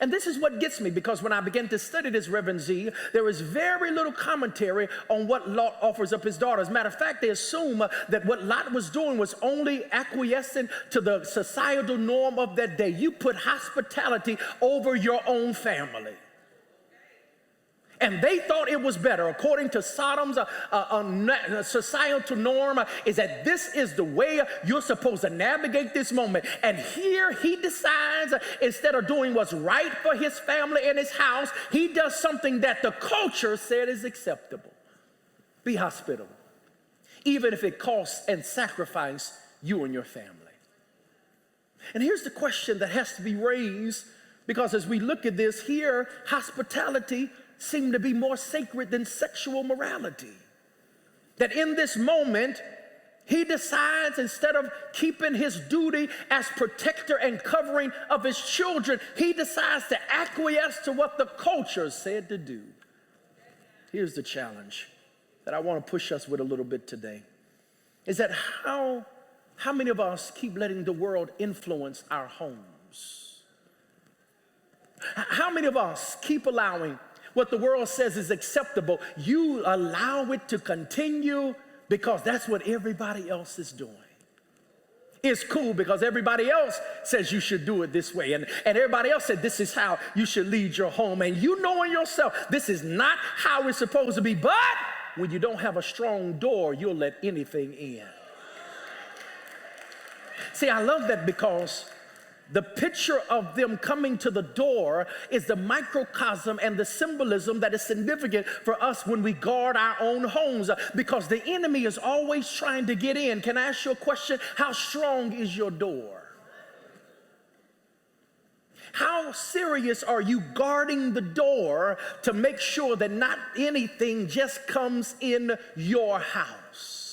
And this is what gets me, because when I began to study this, Reverend Z, there is very little commentary on what Lot offers up his daughter. As a matter of fact, they assume that what Lot was doing was only acquiescing to the societal norm of that day. You put hospitality over your own family. And they thought it was better, according to Sodom's societal norm, is that this is the way you're supposed to navigate this moment. And here he decides, instead of doing what's right for his family and his house, he does something that the culture said is acceptable. Be hospitable, even if it costs and sacrifices you and your family. And here's the question that has to be raised, because as we look at this here, hospitality seem to be more sacred than sexual morality. That in this moment, he decides, instead of keeping his duty as protector and covering of his children, he decides to acquiesce to what the culture said to do. Here's the challenge that I want to push us with a little bit today, is that how many of us keep letting the world influence our homes? How many of us keep allowing what the world says is acceptable? You allow it to continue because that's what everybody else is doing. It's cool because everybody else says you should do it this way. And everybody else said this is how you should lead your home. And you know in yourself, this is not how it's supposed to be. But when you don't have a strong door, you'll let anything in. See, I love that, because the picture of them coming to the door is the microcosm and the symbolism that is significant for us when we guard our own homes, because the enemy is always trying to get in. Can I ask you a question? How strong is your door? How serious are you guarding the door to make sure that not anything just comes in your house?